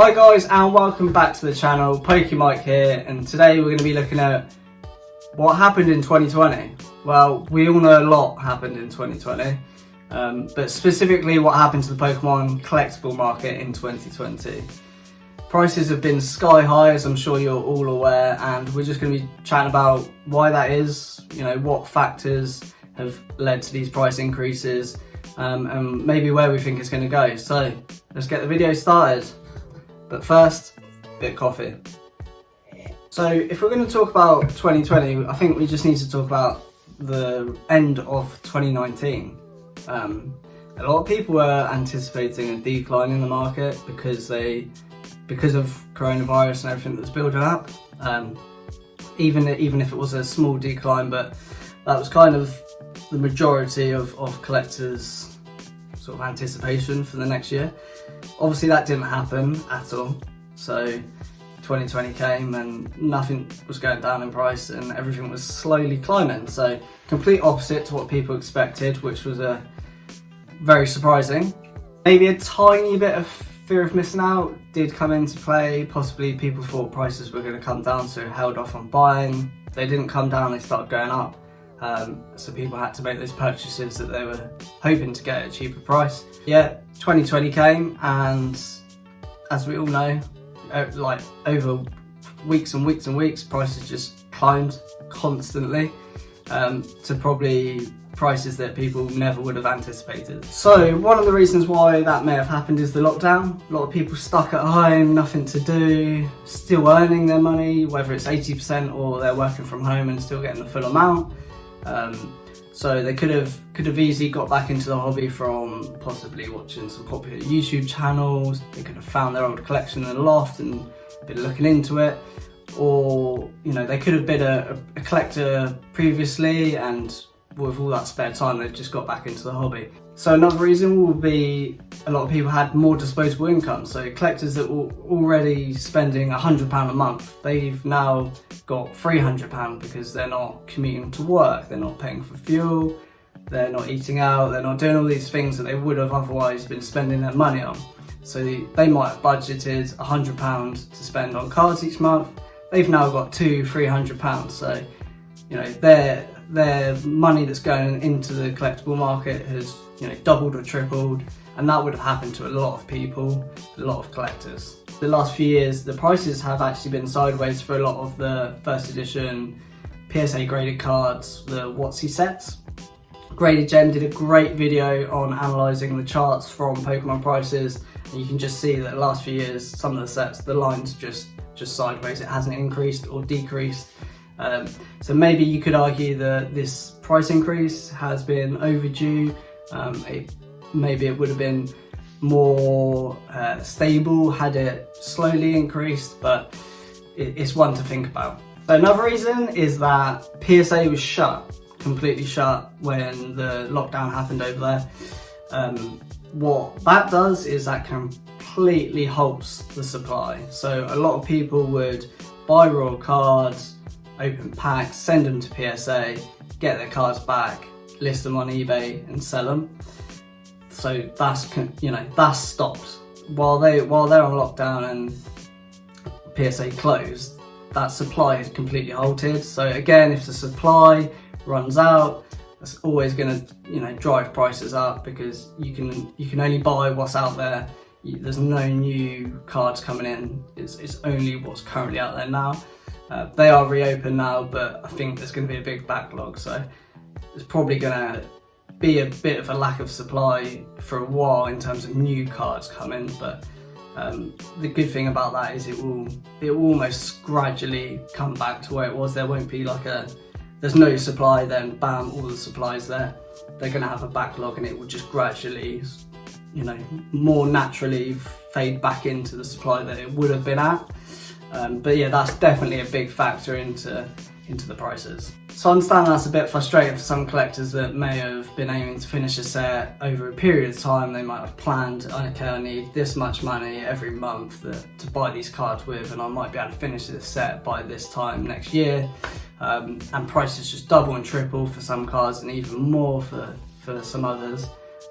Hi guys and welcome back to the channel, Pokemike here, and today we're going to be looking at what happened in 2020. Well, we all know a lot happened in 2020, but specifically what happened to the Pokemon collectible market in 2020. Prices have been sky high, as I'm sure you're all aware, and we're just going to be chatting about why that is, what factors have led to these price increases, and maybe where we think it's going to go. So let's get the video started. But first, a bit of coffee. So if we're going to talk about 2020, I think we just need to talk about the end of 2019. A lot of people were anticipating a decline in the market because of coronavirus and everything that's building up. Even if it was a small decline, but that was kind of the majority of collectors' sort of anticipation for the next year. Obviously that didn't happen at all, so 2020 came and nothing was going down in price and everything was slowly climbing, so complete opposite to what people expected, which was very surprising. Maybe a tiny bit of fear of missing out did come into play. Possibly people thought prices were going to come down, so held off on buying. They didn't come down, they started going up. So people had to make those purchases that they were hoping to get at a cheaper price. Yeah, 2020 came, and as we all know, like over weeks and weeks and weeks, prices just climbed constantly to probably prices that people never would have anticipated. So one of the reasons why that may have happened is the lockdown. A lot of people stuck at home, nothing to do, still earning their money, whether it's 80% or they're working from home and still getting the full amount. So they could have easily got back into the hobby from possibly watching some popular YouTube channels. They could have found their old collection in the loft and been looking into it, or they could have been a collector previously, and with all that spare time they've just got back into the hobby. So another reason will be a lot of people had more disposable income. So collectors that were already spending £100 a month, they've now got £300 because they're not commuting to work, they're not paying for fuel, they're not eating out, they're not doing all these things that they would have otherwise been spending their money on. So they might have budgeted £100 to spend on cards each month. They've now got £200-300. So their money that's going into the collectible market has doubled or tripled, and that would have happened to a lot of people, a lot of collectors. The last few years the prices have actually been sideways for a lot of the first edition PSA graded cards, the WotC sets. Graded Gem did a great video on analysing the charts from Pokemon prices, and you can just see that the last few years some of the sets, the line's just sideways, it hasn't increased or decreased. So maybe you could argue that this price increase has been overdue. Maybe it would have been more stable had it slowly increased, but it's one to think about. So another reason is that PSA was completely shut when the lockdown happened over there. What that does is that completely halts the supply. So a lot of people would buy raw cards, open packs, send them to PSA, get their cards back, list them on eBay and sell them. So that's stopped. While they're on lockdown and PSA closed, that supply has completely halted. So again, if the supply runs out, that's always going to drive prices up, because you can only buy what's out there. There's no new cards coming in. It's only what's currently out there now. They are reopened now, but I think there's going to be a big backlog, so there's probably going to be a bit of a lack of supply for a while in terms of new cards coming. But the good thing about that is it will almost gradually come back to where it was. There won't be there's no supply, then bam, all the supplies there. They're going to have a backlog, and it will just gradually more naturally fade back into the supply that it would have been at. But yeah, that's definitely a big factor into the prices. So I understand that's a bit frustrating for some collectors that may have been aiming to finish a set over a period of time. They might have planned, okay, I need this much money every month to buy these cards with, and I might be able to finish this set by this time next year. And prices just double and triple for some cards, and even more for some others.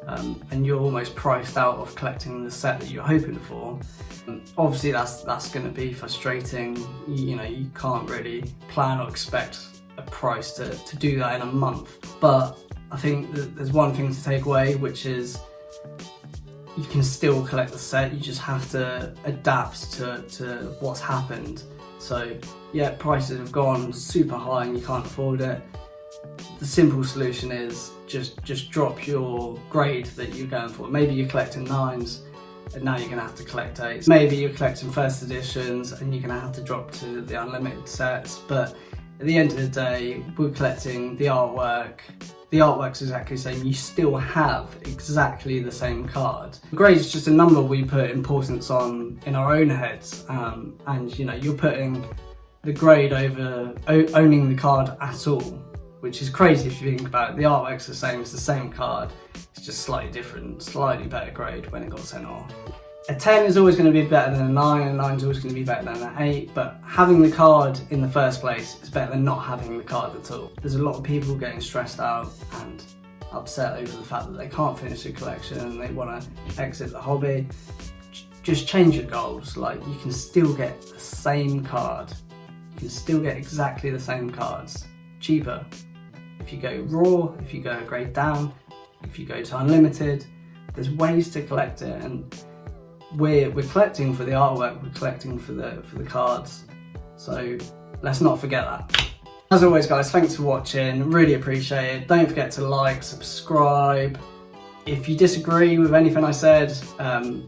and you're almost priced out of collecting the set that you're hoping for. Obviously that's going to be frustrating. You know, you can't really plan or expect a price to do that in a month. But I think that there's one thing to take away, which is you can still collect the set, you just have to adapt to what's happened. So yeah, prices have gone super high and you can't afford it. The simple solution is just drop your grade that you're going for. Maybe you're collecting 9s and now you're going to have to collect 8s. Maybe you're collecting first editions and you're going to have to drop to the unlimited sets. But at the end of the day, we're collecting the artwork. The artwork's exactly the same. You still have exactly the same card. Grade is just a number we put importance on in our own heads, and you know, you're putting the grade over owning the card at all, which is crazy if you think about it. The artwork's the same, it's the same card, it's just slightly different, slightly better grade when it got sent off. A 10 is always going to be better than a 9, a 9 is always going to be better than an 8, but having the card in the first place is better than not having the card at all. There's a lot of people getting stressed out and upset over the fact that they can't finish the collection and they want to exit the hobby. Just change your goals. Like, you can still get the same card. You can still get exactly the same cards, cheaper. If you go raw, if you go a grade down, if you go to unlimited, there's ways to collect it, and we're collecting for the artwork, we're collecting for the cards, so let's not forget that. As always guys, thanks for watching, really appreciate it. Don't forget to like, subscribe. If you disagree with anything I said,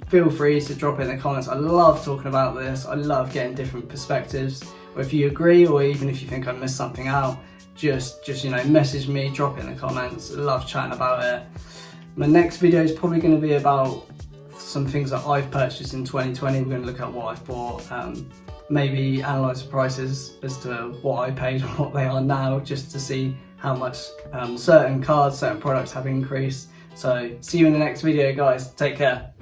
feel free to drop it in the comments. I love talking about this, I love getting different perspectives. Or if you agree, or even if you think I missed something out, just you know, message me, drop it in the comments. I love chatting about it. My next video is probably going to be about some things that I've purchased in 2020. We're going to look at what I've bought, maybe analyse the prices as to what I paid and what they are now, just to see how much certain cards, certain products have increased. So see you in the next video guys, take care.